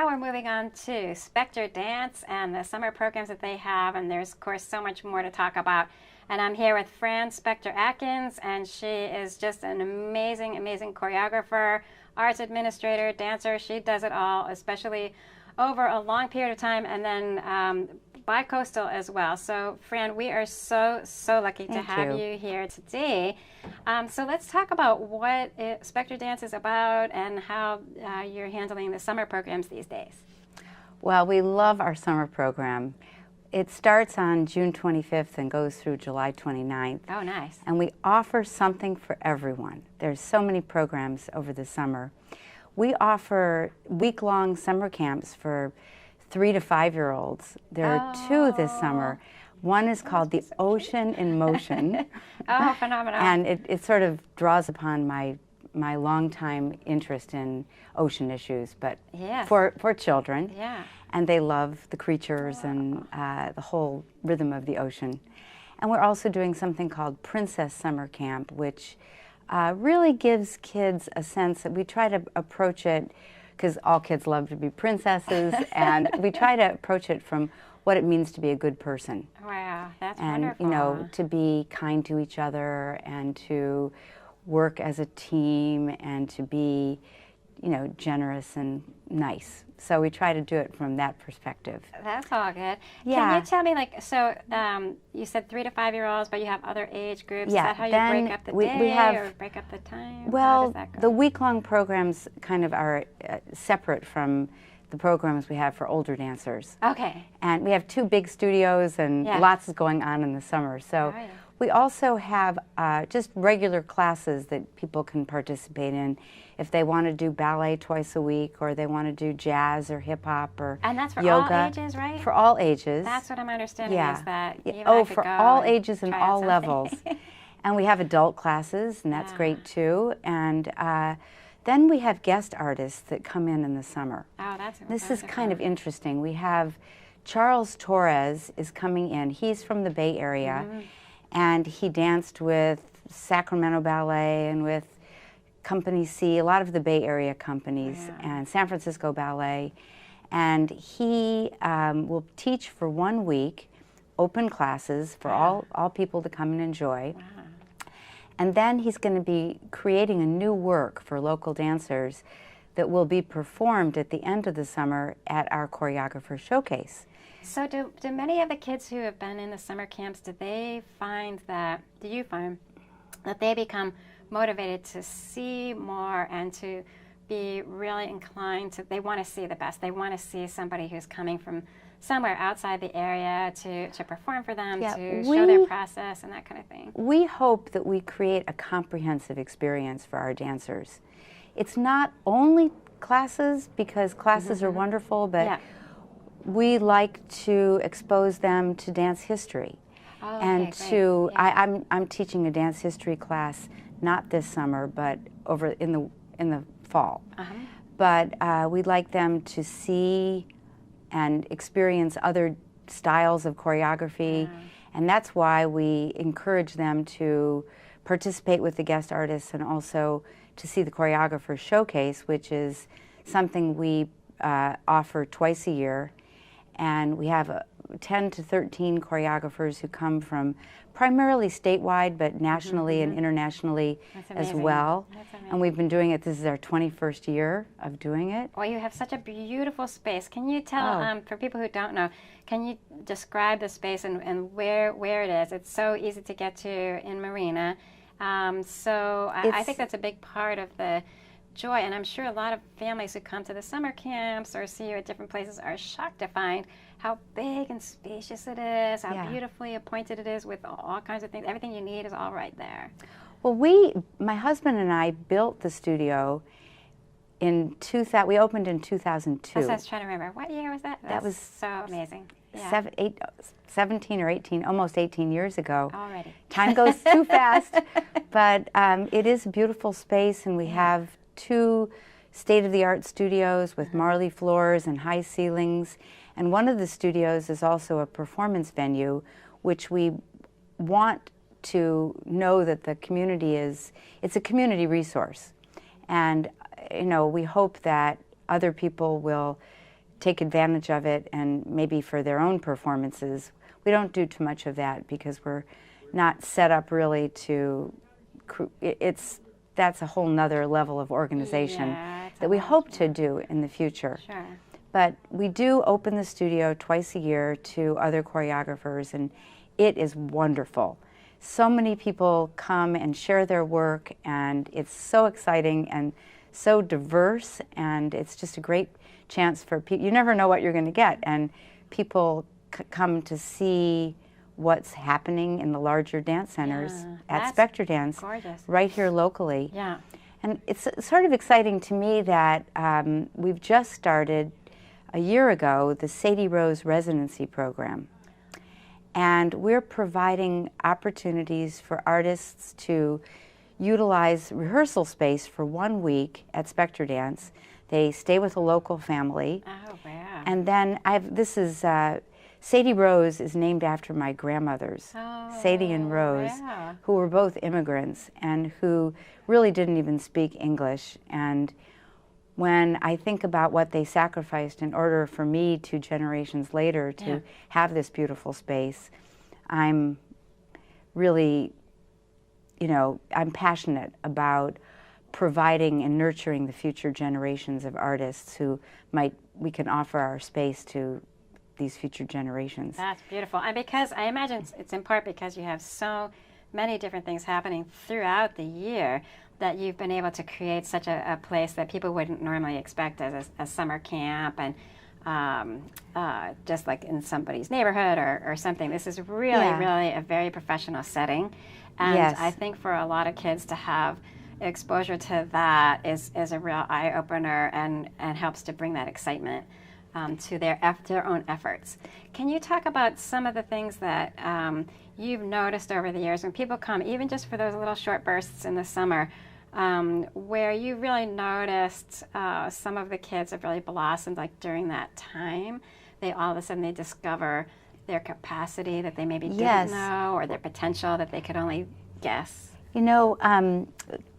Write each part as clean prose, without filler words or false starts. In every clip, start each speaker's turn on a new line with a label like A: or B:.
A: we're moving on to Spector Dance and the summer programs that they have, and there's, of course, so much more to talk about. And I'm here with Fran Spector-Atkins, and she is just an amazing, amazing choreographer, arts administrator, dancer. She does it all, especially over a long period of time, and then bi-coastal as well. So, Fran, we are so lucky to have you here today. So let's talk about what Spector Dance is about and how you're handling the summer programs these days.
B: Well, we love our summer program. It starts on June 25th and goes through July 29th.
A: Oh, nice.
B: And we offer something for everyone. There's so many programs over the summer. We offer week-long summer camps for 3 to 5-year-olds. There are 2 this summer. One is called The Ocean in Motion.
A: Oh, phenomenal.
B: And it sort of draws upon my longtime interest in ocean issues, but for children.
A: Yeah.
B: And they love the creatures and the whole rhythm of the ocean. And we're also doing something called Princess Summer Camp, which really gives kids a sense that we try to approach it, because all kids love to be princesses, and we try to approach it from what it means to be a good person.
A: Wow, that's
B: wonderful. And, you know, to be kind to each other and to work as a team and to be, you know, generous and nice. So we try to do it from that perspective.
A: That's all good.
B: Yeah.
A: Can you tell me, like, so you said 3 to 5-year-olds, but you have other age groups.
B: Yeah.
A: Is that how you break up the day or break up the time?
B: Well, the week-long programs kind of are separate from the programs we have for older dancers.
A: Okay.
B: And we have 2 big studios and lots is going on in the summer. So we also have just regular classes that people can participate in if they want to do ballet twice a week, or they want to do jazz or hip hop or
A: and that's for
B: yoga.
A: All ages, right?
B: For all ages.
A: That's what I'm understanding is that even
B: oh,
A: I could
B: for
A: go
B: all
A: and
B: ages and all levels. And we have adult classes, and that's great too. And then we have guest artists that come in the summer.
A: Oh, that's
B: This is kind of interesting. We have Charles Torres is coming in. He's from the Bay Area, and he danced with Sacramento Ballet and with Company C, a lot of the Bay Area companies, and San Francisco Ballet. And he will teach for 1 week, open classes for all people to come and enjoy. And then he's going to be creating a new work for local dancers that will be performed at the end of the summer at our choreographer showcase.
A: So do many of the kids who have been in the summer camps, do you find that they become motivated to see more and to be really inclined to, they want to see the best. They want to see somebody who's coming from somewhere outside the area to perform for them, to show their process and that kind of thing.
B: We hope that we create a comprehensive experience for our dancers. It's not only classes, because classes are wonderful, but we like to expose them to dance history. And to, I'm teaching a dance history class, not this summer, but over in the fall. But we'd like them to see and experience other styles of choreography, and that's why we encourage them to participate with the guest artists and also to see the choreographer showcase, which is something we offer twice a year. And we have 10 to 13 choreographers who come from primarily statewide, but nationally and internationally as well. And we've been doing it, this is our 21st year of doing it.
A: Well, you have such a beautiful space. Can you tell, for people who don't know, can you describe the space and where it is? It's so easy to get to in Marina. So I think that's a big part of the joy, and I'm sure a lot of families who come to the summer camps or see you at different places are shocked to find how big and spacious it is, how beautifully appointed it is with all kinds of things. Everything you need is all right there.
B: Well, my husband and I built the studio in 2000. We opened in 2002.
A: I was trying to remember. What year was that?
B: That was
A: so amazing.
B: 17 or 18, almost 18 years ago.
A: Already.
B: Time goes too fast, but it is a beautiful space, and we have 2 state-of-the-art studios with marley floors and high ceilings. And one of the studios is also a performance venue, which we want to know that the community it's a community resource. And, you know, we hope that other people will take advantage of it and maybe for their own performances. We don't do too much of that because we're not set up really to, that's a whole nother level of organization that we hope to do in the future.
A: Sure.
B: But we do open the studio twice a year to other choreographers, and it is wonderful. So many people come and share their work, and it's so exciting and so diverse, and it's just a great chance for people. You never know what you're going to get, and people come to see what's happening in the larger dance centers at Spector-Dance, right here locally.
A: Yeah.
B: And it's sort of exciting to me that we've just started a year ago the Sadie Rose residency program. And we're providing opportunities for artists to utilize rehearsal space for 1 week at Spector-Dance. They stay with a local family.
A: Oh, wow.
B: And then Sadie Rose is named after my grandmothers, Sadie and Rose, who were both immigrants and who really didn't even speak English. And when I think about what they sacrificed in order for me 2 generations later to have this beautiful space, I'm really, I'm passionate about providing and nurturing the future generations of artists who we can offer our space to these future generations.
A: That's beautiful. And because I imagine it's in part because you have so many different things happening throughout the year that you've been able to create such a place that people wouldn't normally expect as a summer camp and just like in somebody's neighborhood or something. This is really, really a very professional setting. And I think for a lot of kids to have exposure to that is a real eye-opener and helps to bring that excitement to their own efforts. Can you talk about some of the things that you've noticed over the years when people come, even just for those little short bursts in the summer, where you really noticed some of the kids have really blossomed, like during that time, all of a sudden they discover their capacity that they maybe didn't know, or their potential that they could only guess?
B: A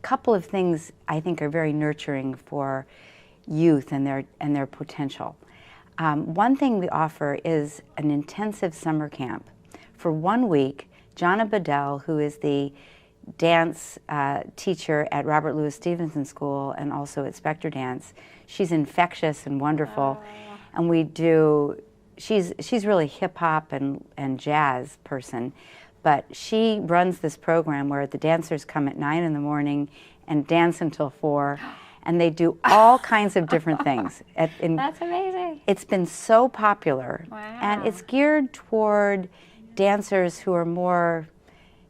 B: couple of things I think are very nurturing for youth and their potential. One thing we offer is an intensive summer camp. For 1 week, Jonna Bedell, who is the dance teacher at Robert Louis Stevenson School and also at Spector-Dance, she's infectious and wonderful. And she's really hip-hop and jazz person, but she runs this program where the dancers come at 9 in the morning and dance until 4. And they do all kinds of different things.
A: That's amazing.
B: It's been so popular.
A: Wow.
B: And it's geared toward dancers who are more,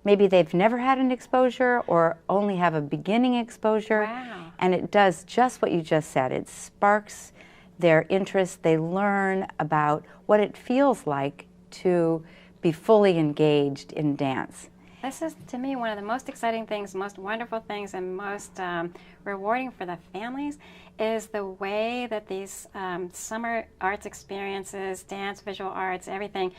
B: maybe they've never had an exposure or only have a beginning exposure.
A: Wow.
B: And it does just what you just said. It sparks their interest. They learn about what it feels like to be fully engaged in dance.
A: This is, to me, one of the most exciting things, most wonderful things, and most rewarding for the families is the way that these summer arts experiences, dance, visual arts, everything,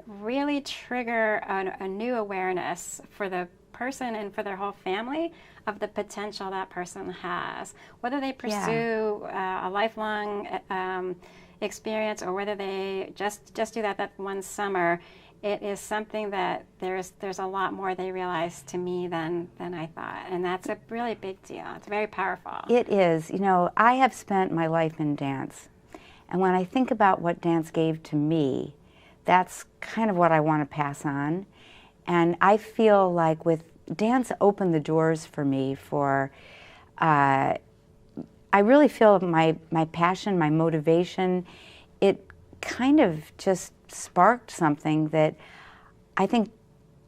A: really trigger a new awareness for the person and for their whole family of the potential that person has. Whether they pursue a lifelong experience or whether they just do that one summer, it is something that there's a lot more they realize, to me, than I thought. And that's a really big deal. It's very powerful.
B: It is. I have spent my life in dance. And when I think about what dance gave to me, that's kind of what I want to pass on. And I feel like with dance opened the doors for me for, I really feel my passion, my motivation, it kind of just sparked something that I think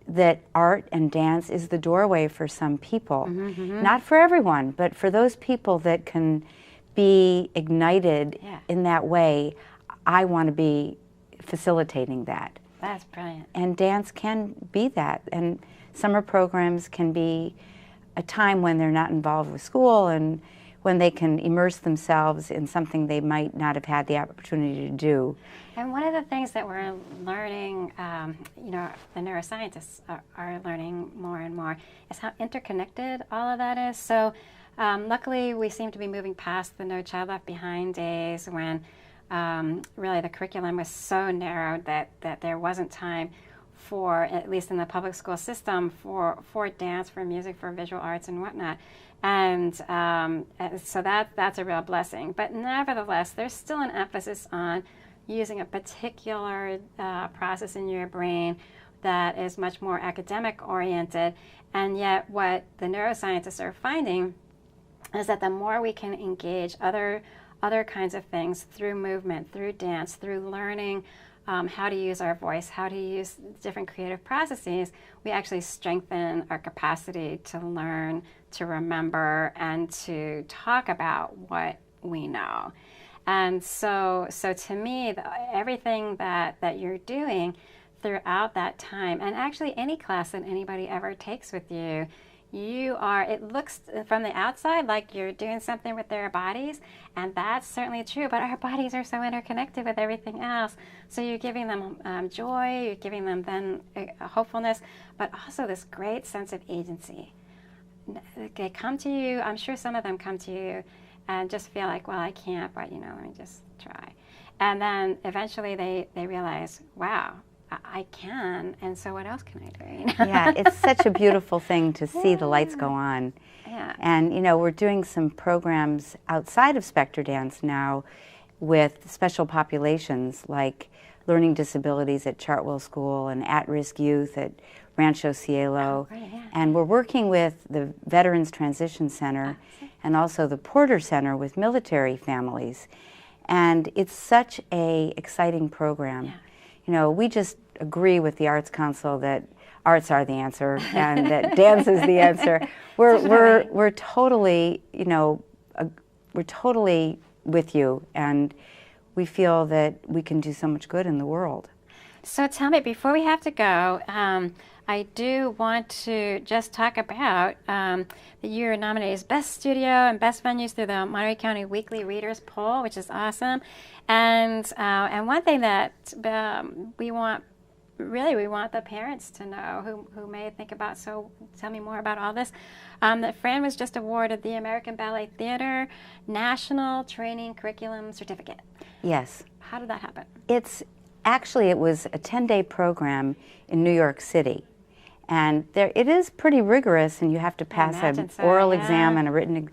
B: that art and dance is the doorway for some people. Not for everyone, but for those people that can be ignited in that way, I want to be facilitating that.
A: That's brilliant.
B: And dance can be that. And summer programs can be a time when they're not involved with school and when they can immerse themselves in something they might not have had the opportunity to do.
A: And one of the things that we're learning, the neuroscientists are learning more and more, is how interconnected all of that is. So luckily we seem to be moving past the No Child Left Behind days when really the curriculum was so narrow that there wasn't time for, at least in the public school system, for dance, for music, for visual arts and whatnot. And so that's a real blessing. But nevertheless, there's still an emphasis on using a particular process in your brain that is much more academic oriented. And yet what the neuroscientists are finding is that the more we can engage other kinds of things through movement, through dance, through learning how to use our voice, how to use different creative processes, we actually strengthen our capacity to learn, to remember, and to talk about what we know. And so to me, everything that you're doing throughout that time, and actually any class that anybody ever takes with you, it looks from the outside like you're doing something with their bodies, and that's certainly true, but our bodies are so interconnected with everything else. So you're giving them joy, you're giving them then hopefulness, but also this great sense of agency. They come to you, I'm sure some of them come to you and just feel like, well, I can't, but let me just try. And then eventually they realize, wow, I can, and so what else can I do?
B: Yeah, it's such a beautiful thing to see the lights go on.
A: Yeah.
B: And we're doing some programs outside of Spector Dance now with special populations like learning disabilities at Chartwell School and at-risk youth at Rancho Cielo.
A: Oh, right, yeah.
B: And we're working with the Veterans Transition Center and also the Porter Center with military families. And it's such a exciting program.
A: Yeah.
B: We just agree with the Arts Council that arts are the answer and that dance is the answer. We're totally, we're totally with you, and we feel that we can do so much good in the world.
A: So tell me, before we have to go, I do want to just talk about that you're nominated as Best Studio and Best Venues through the Monterey County Weekly Readers Poll, which is awesome. And one thing that we want the parents to know who may think about, so tell me more about all this, that Fran was just awarded the American Ballet Theater National Training Curriculum Certificate.
B: Yes.
A: How did that happen?
B: It was a 10-day program in New York City. And it is pretty rigorous, and you have to pass an oral exam and a written,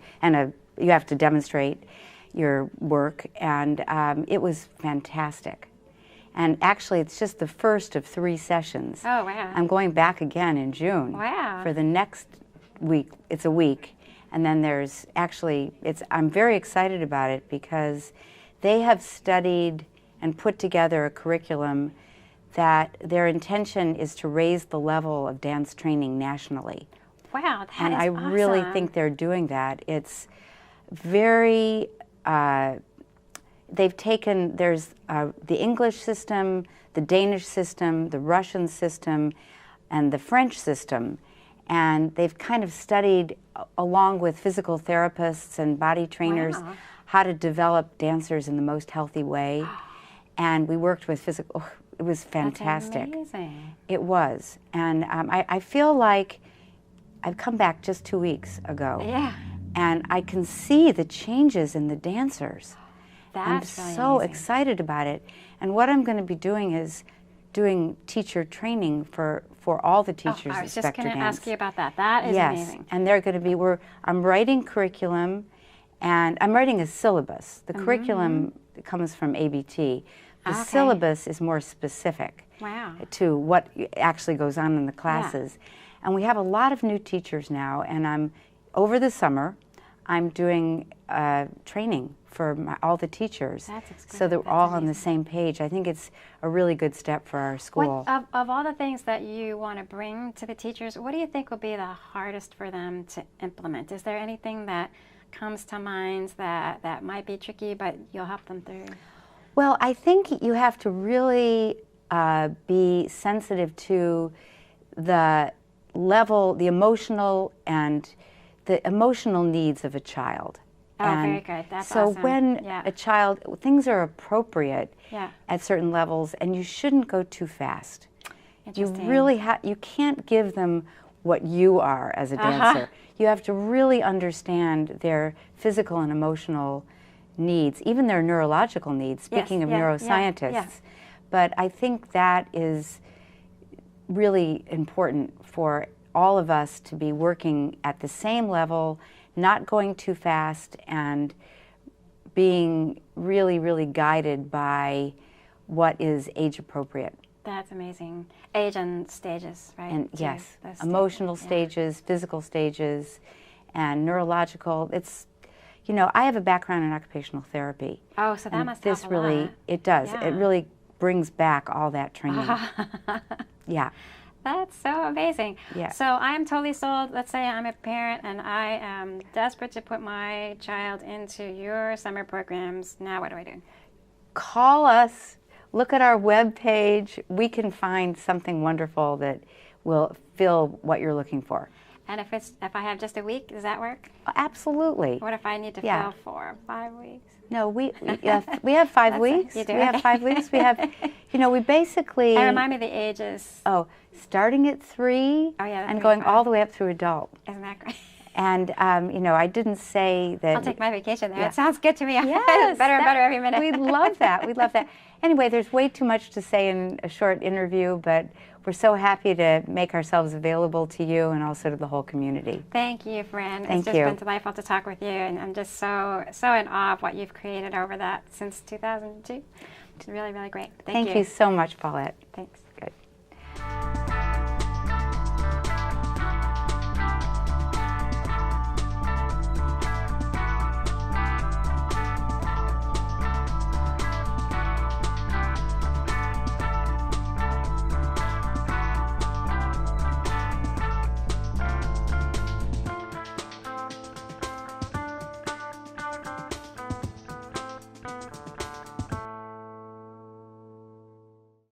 B: you have to demonstrate your work, and it was fantastic. And actually, it's just the first of 3 sessions.
A: Oh, wow.
B: I'm going back again in June.
A: Wow.
B: For the next week. It's a week. And then I'm very excited about it because they have studied and put together a curriculum that their intention is to raise the level of dance training nationally.
A: Wow,
B: and I
A: awesome.
B: Really think they're doing that. It's very, they've taken, there's the English system, the Danish system, the Russian system, and the French system. And they've kind of studied, along with physical therapists and body trainers,
A: wow.
B: how to develop dancers in the most healthy way. And we worked with it was fantastic.
A: That's amazing.
B: It was. And I feel like I've come back just 2 weeks ago.
A: Yeah.
B: And I can see the changes in the dancers.
A: That's
B: I'm
A: really
B: so
A: amazing.
B: excited about it. And what I'm going to be doing is doing teacher training for all the teachers
A: I
B: at
A: was just
B: Spector
A: going to
B: Dance.
A: ask you about that. That is
B: yes.
A: amazing.
B: And they're going to be, I'm writing curriculum, and I'm writing a syllabus. The curriculum comes from ABT. The syllabus is more specific to what actually goes on in the classes. Yeah. And we have a lot of new teachers now, and over the summer, I'm doing training for all the teachers so that we're all on the same page. I think it's a really good step for our school.
A: Of all the things that you want to bring to the teachers, what do you think will be the hardest for them to implement? Is there anything that comes to mind that might be tricky, but you'll help them through?
B: Well, I think you have to really be sensitive to the level, the emotional needs of a child.
A: Oh, very good. That's
B: so
A: awesome.
B: When a child, things are appropriate at certain levels, and you shouldn't go too fast. You really you can't give them what you are as a dancer. You have to really understand their physical and emotional needs, even their neurological needs, speaking of neuroscientists. But I think that is really important for all of us to be working at the same level, not going too fast, and being really, really guided by what is age appropriate.
A: That's amazing. Age and stages, right?
B: And yes, emotional stages, physical stages, and neurological. It's, you know, I have a background in occupational therapy.
A: Oh, so that must help a
B: really,
A: lot.
B: it does. It really brings back all that training. Yeah.
A: That's so amazing.
B: Yeah.
A: So I'm totally sold. Let's say I'm a parent and I am desperate to put my child into your summer programs. Now what do I do?
B: Call us. Look at our webpage. We can find something wonderful that will fill what you're looking for.
A: And if I have just a week, does that work?
B: Absolutely.
A: What if I need to fill for 5 weeks?
B: No, we have 5 weeks.
A: You do?
B: We have 5 weeks. We have, you know, we basically.
A: And remind me the ages.
B: Oh, starting at 3 and going all the way up through adult.
A: Isn't that great?
B: And, you know, I didn't say that.
A: I'll take my vacation there. It sounds good to me.
B: Yes,
A: better and better every minute.
B: We love that. We love that. Anyway, there's way too much to say in a short interview, but we're so happy to make ourselves available to you and also to the whole community.
A: Thank you, Fran.
B: Thank
A: it's just been delightful to talk with you, and I'm just so in awe of what you've created over that since 2002. It's really, really great. Thank you.
B: Thank you so much, Paulette.
A: Thanks.
B: Good.